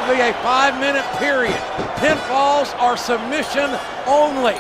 be a 5-minute period. Pinfalls are submission only.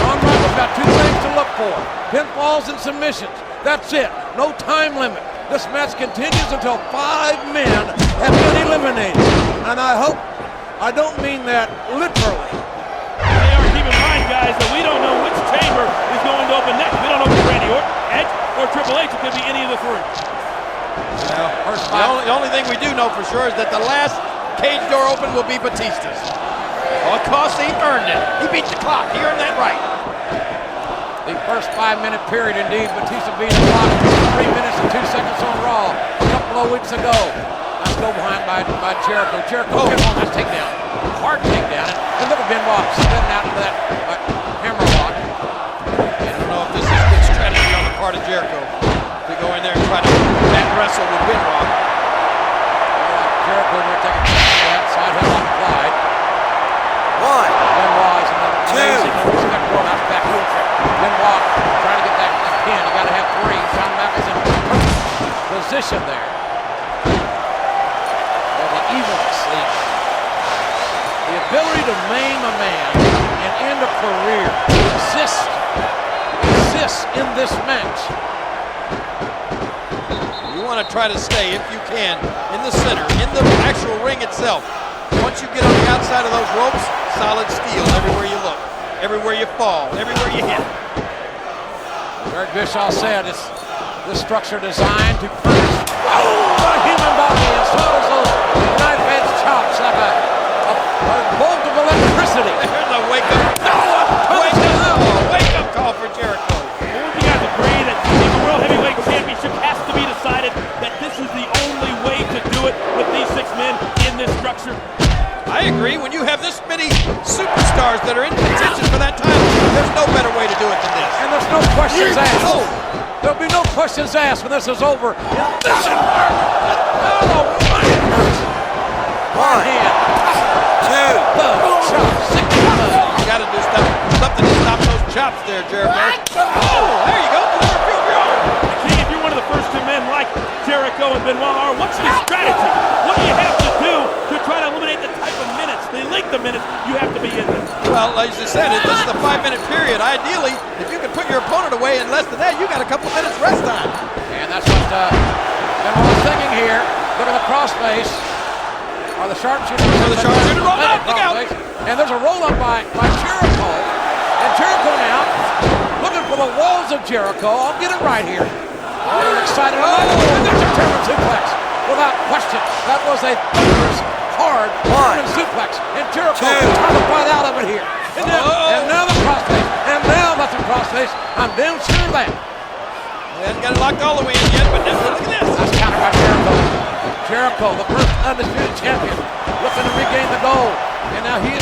Shawn Michaels got 2 things to look for: pinfalls and submissions. That's it. No time limit. This match continues until 5 men have been eliminated. And I don't mean that literally. Keep in mind, guys, that we don't know which chamber is going to open next. We don't know if it's Randy Orton, Edge, or Triple H. It could be any of the 3. Well, the only thing we do know for sure is that the last cage door open will be Batista's. All costs, he earned it. He beat the clock. He earned that right. The first 5-minute period, indeed. Batista beat the clock 3 minutes and 2 seconds on Raw a couple of weeks ago. Let's go behind by Jericho. Jericho, nice takedown. Hard takedown. And look at Benoit spinning out into that hammer lock. I don't know if this is good strategy on the part of Jericho to go in there and try to back wrestle with Benoit. Jericho will take a chance for that side headlock applied. 1, Benoit is another 2. amazing respect rollout back heel trick. Benoit trying to get that pin. You got to have 3. Shawn Michaels in perfect position there. The evil sleep. The ability to maim a man and end a career exists in this match. You want to try to stay, if you can, in the center, in the actual ring itself. Once you get on the outside of those ropes, solid steel everywhere you look, everywhere you fall, everywhere you hit. Eric Bischoff said this structure designed to punish the human body, and so does those knife-edge chops like a bolt of electricity. There's a wake-up call for Jericho. Won't you guys agree that the World Heavyweight Championship has to be decided, that this is the only way to do it with these 6 men in this structure? I agree. When you have this many superstars that are in contention for that title, there's no better way to do it than this. And there's no questions asked. There'll be no questions asked when this is over. This is one hand. 2. You got to do something to stop those chops there, Jericho. Oh, there you go. King, if you're one of the first 2 men like Jericho and Benoit, what's your strategy? What do you have to do to try to eliminate the type of minutes, the length of minutes you have to be in there? Well, as you said, this is a 5-minute period. Ideally, if you can put your opponent away in less than that, you got a couple minutes rest time. And that's what Benoit's thinking here. Look at the crossface. Or the sharpshooter. Roll up, look out. And there's a roll-up by Jericho. And Jericho now looking for the walls of Jericho. I'll get it right here. I'm excited. And there's a German suplex. Without question, that was a thunderous, hard German suplex. And Jericho trying to fight out of it here. And now the crossface. And now that's a crossface. I'm damn sure of that. He hasn't got it locked all the way in yet, but look at this. That's countered by Jericho. Jericho, the first undisputed champion, looking to regain the gold. And now the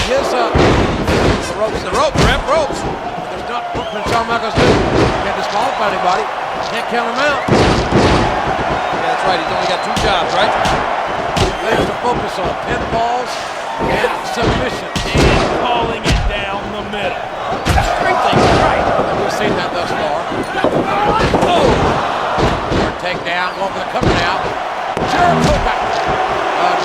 ropes. There's not what Shawn Michaels do. Can't disqualify anybody. Can't count him out. Yeah, that's right. He's only got 2 jobs, right? 2 things to focus on: pinfalls and submissions. And calling it down the middle. Straight thing, right? We've seen that thus far. Hard takedown, going for the cover now. Jericho back.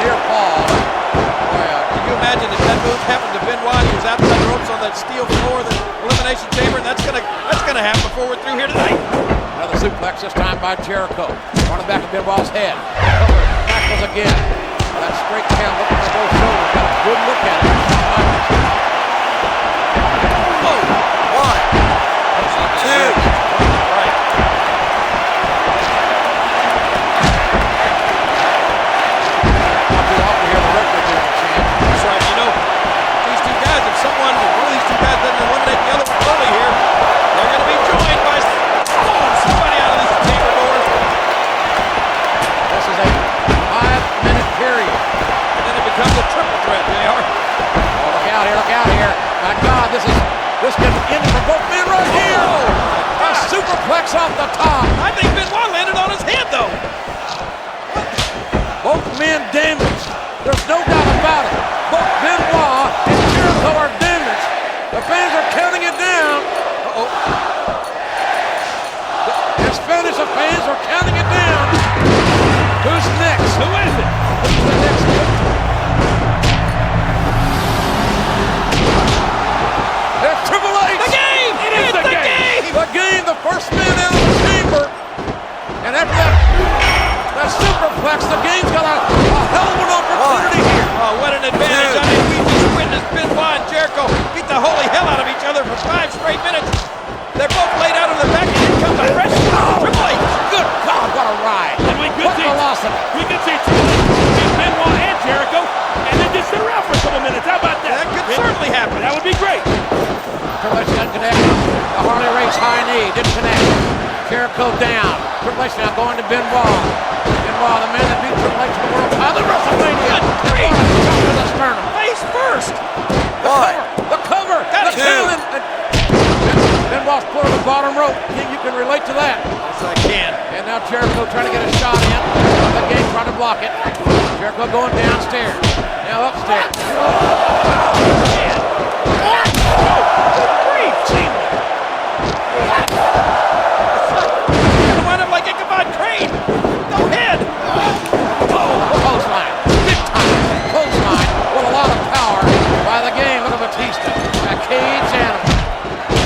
Near fall. Can you imagine if that move happened to Benoit? He was outside the ropes on that steel floor of the Elimination Chamber, and that's gonna happen before we're through here tonight. Another suplex, this time by Jericho. Running back of Benoit's head. Michaels again. That straight count, looking for both shoulders. Got a good look at it. 1, 2. One of these 2 guys doesn't eliminate the other one early here, they're going to be joined by somebody out of these chamber doors. This is a 5-minute period. And then it becomes a triple threat, JR. Oh, look out here. My God, this can end for both men right here. A superplex off the top. I think Benoit landed on his head, though. Both men damaged. There's no doubt about it. Both Benoit and Jericho are damaged. The fans are counting it down. In Spanish, the fans are counting it down. Who's next? Who is it? Who's the next? didn't connect. The Harley Race high knee, didn't connect. Jericho down. Triple H now going to Benoit. Benoit, the man that beat Triple H in the World Title at WrestleMania. To the sternum. Face first. The cover. The two. Benoit's pulling the bottom rope. You can relate to that. Yes, I can. And now Jericho trying to get a shot in. The game trying to block it. Jericho going downstairs. Now upstairs. Wind up like Ichabod Crane. Go ahead. Clothesline. Big time. Clothesline with a lot of power by the game. Look at Batista. A cage animal.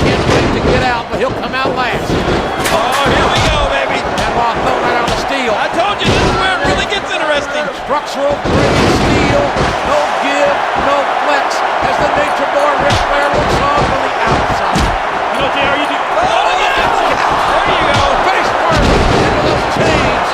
Can't wait to get out, but he'll come out last. Oh, here we go, baby. Benoit thrown right on the steel. I told you, this is where it really gets interesting. Structural green steel. No give, no flex. As the Nature Boy Ric Flair looks on from the outside. You know, JR, you do. There you go. Face first into those chains.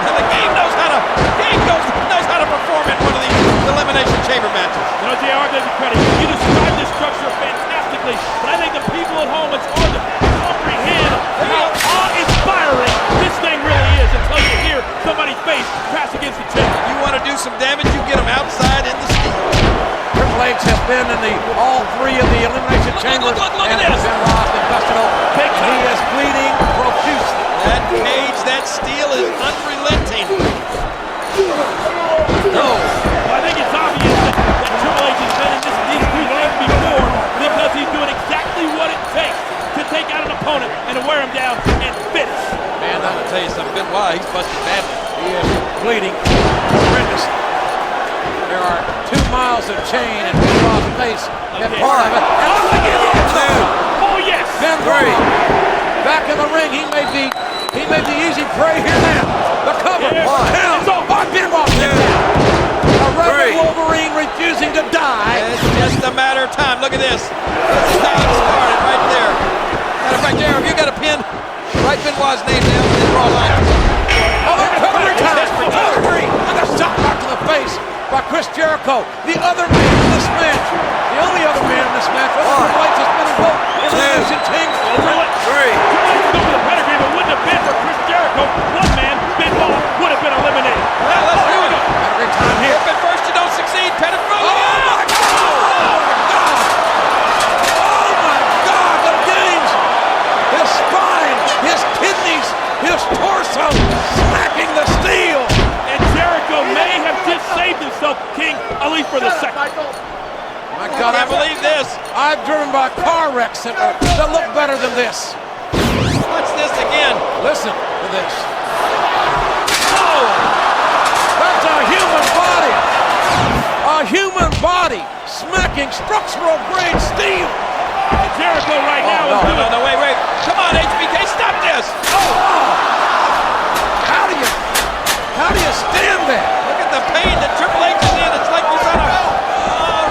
And the game knows how to perform in one of these Elimination Chamber matches. You know, JR, give you credit. You described this structure fantastically, but I think the people at home, it's hard to comprehend how awe-inspiring this thing really is until you hear somebody's face crash against the chair. You want to do some damage, you get them outside in the steel. Triple H has been in all three of the Elimination Chambers. Look at and this. Benoit been busted open. He is bleeding profusely. That cage, that steel is unrelenting. No. Well, I think it's obvious that Triple H has been in these two lanes before because he's doing exactly what it takes to take out an opponent and to wear him down and finish. Man, I'm going to tell you something. Benoit, he's busted badly. He is bleeding horrendous. There are 2 miles of chain in Benoit's face. And part of it. Oh, yes. Then back in the ring. He may be easy prey here now. The cover. Down. Benoit down. A rebel Wolverine refusing to die. It's just a matter of time. Look at this. This is how it started right there. Matter of fact, Darren, if you got a pin, write Benoit's name down and draw a line. Oh, they're covering time. And a shot back to the face by Chris Jericho. The other man in this match. The only other man in this match. Triple H has been involved in the Elimination Chamber. Triple H go for the pedigree, but wouldn't have been for Chris Jericho. One man, Benoit, would have been eliminated. Well, let's do it. Pedigree time here. If at first you don't succeed, pedigree. Oh, my God! Oh, my God! The games! His spine, his kidneys, his torso, smacking the steel. And Jericho may have just saved himself, King, at least for the second. My God, I can't believe this. I've driven by car wrecks that look better than this. Watch this again. Listen to this. Oh! That's a human body! A human body smacking structural grade steel! And Jericho right now is doing... No, wait. Come on, HBK, stop this! How do you stand that? Look at the pain that Triple H is in. It's like he's on a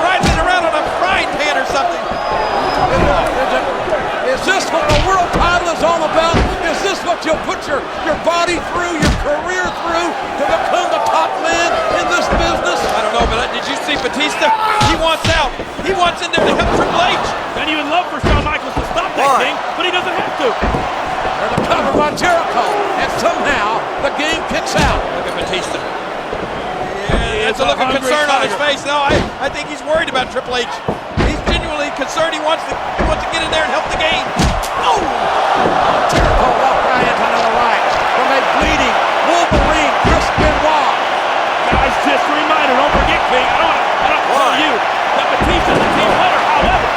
riding around on a frying pan or something. Is this what the world title is all about? Is this what you'll put your body through, your career through to become the top man in this business? I don't know, but did you see Batista? He wants out. He wants in there to help Triple H. And you would love for Shawn Michaels to stop that, King, but he doesn't have to. There's a cover by Jericho, and somehow the game kicks out. Look at Batista. Yeah, that's a look of concern on his face. No, I think he's worried about Triple H. He's genuinely concerned. He wants to get in there and help the game. Oh! Jericho walked right into the right from a bleeding Wolverine, Chris Benoit. Guys, just a reminder, don't forget, King, I don't tell you that Batista's the team winner. However,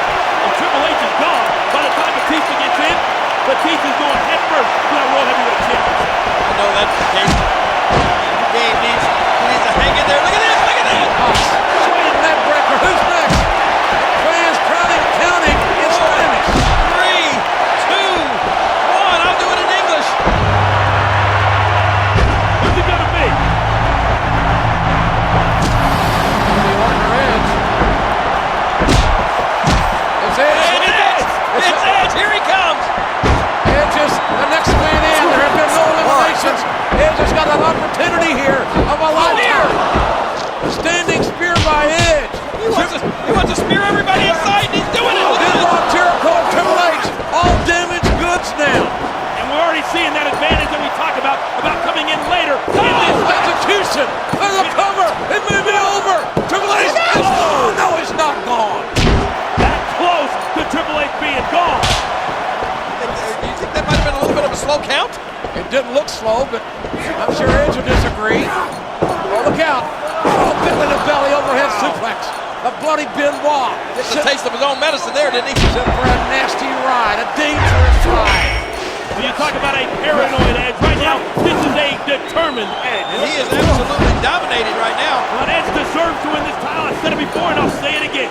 if Triple H is gone, by the time Batista gets in, Batista's going head first to that World Heavyweight Championship. I know that's the case. The game needs to hang in there. Look at this! Swinging leg breaker. Who's next? Fans counting in Spanish. 3, 2, 1. I'll do it in English. Who's it gonna be? The Orton Edge. It's Edge. It's Edge. Here he comes. Edge is the next man in. There have been no eliminations. Edge has got an opportunity here of a lifetime. Standing spear by Edge. He wants to spear everybody inside, and he's doing it. Look at this. Jericho didn't look slow, but I'm sure Edge will disagree. Oh, look out. Oh, bit in the belly, overhead suplex. A bloody Benoit. Gets a taste of his own medicine there, didn't he? Set for a nasty ride, a dangerous ride. When you talk about a paranoid Edge, right now, this is a determined Edge. And he is absolutely dominating right now. Well, Edge deserves to win this title. I said it before, and I'll say it again.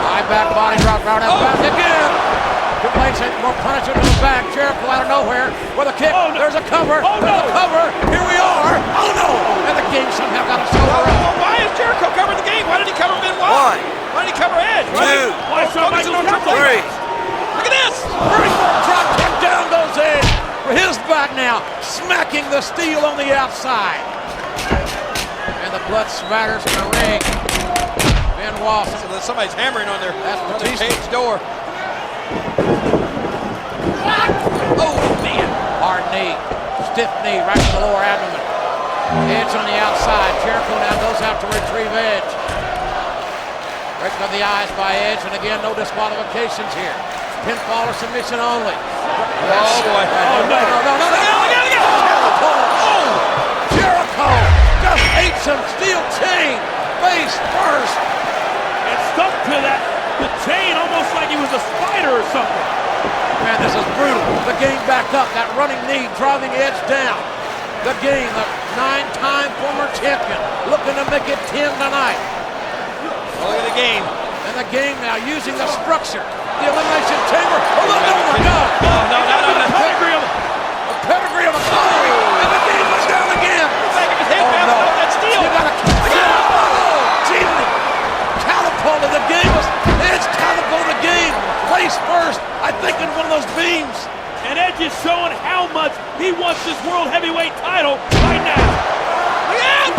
High back body drop, round and back again. Triple H hit more punishment to the back. Jericho out of nowhere with a kick. Oh, no. There's a cover. Oh, There's no. a cover. Here we are. Oh, no. And the game somehow got us over. Well, why is Jericho covering the game? Why did he cover Benoit? One. Why did he cover Edge? Why is Shawn Michaels Triple H? Three. Look at this. Drop kick, down goes Edge. For his back now, smacking the steel on the outside. And the blood smatters in the ring. Benoit. So somebody's hammering on their That's cage door. Oh, man. Hard knee. Stiff knee right to the lower abdomen. Edge on the outside. Jericho now goes out to retrieve Edge. Breaking of the eyes by Edge, and again, no disqualifications here. Pinfall or submission only. Oh, boy. Oh, no. Oh, Jericho just ate some steel chain. Face first. And stuck to that, the chain, almost like he was a spider or something. Man, this is brutal. The game backed up. That running knee driving Edge down. The game, the 9-time former champion, looking to make it 10 tonight. Oh, look at the game. And the game now using the structure. The Elimination Chamber. Oh, look, oh my God. No. The pedigree of a colony. And the game was down again. Back of his head bounced off that steel. You gotta oh, Jimmy. Catapulted. The game was, Edge catapulted the game. Face first, I think, in one of those beams. And Edge is showing how much he wants this World Heavyweight title right now. Look out!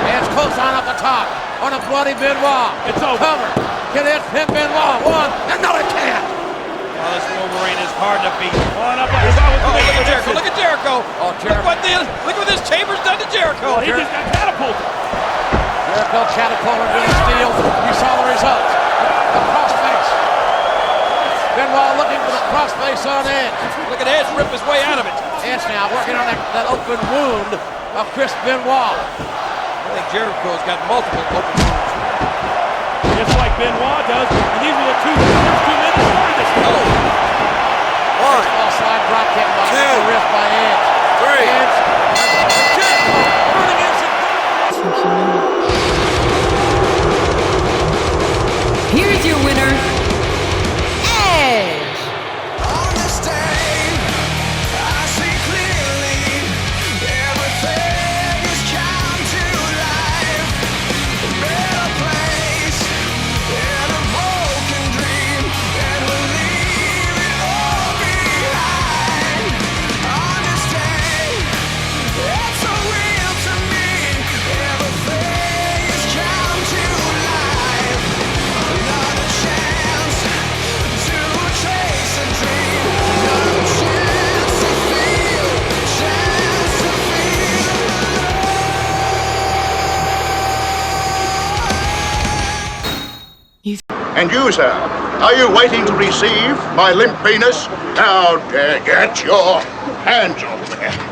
Edge close on up the top on a bloody Benoit. It's over. Cover. Can Edge pin Benoit? One. And no, it can't. Oh, this Wolverine is hard to beat. On up, look at Jericho. Look at Jericho. Oh, Jericho. Look what this chamber's done to Jericho. He just got catapulted. Jericho catapulted with the steel. You saw the results. The crossface. Benoit looking for the crossface on Edge. Look at Edge rip his way out of it. Edge now working on that open wound of Chris Benoit. I think Jericho's got multiple open wounds. Just like Benoit does. And these are the first 2 minutes started this. One. Slide drop kick by the wrist by Edge. Three. Edge. Jericho running inside. Here's your winner, Edge. On this day, I see clearly everything has come to life. A better place in a broken dream, and we'll leave it all behind. On this day, it's so real to me. Everything has come to life. Another chance to chase a dream. Another chance to feel. Chance to feel. And you, sir, are you waiting to receive my limp penis? Now, get your hands off me.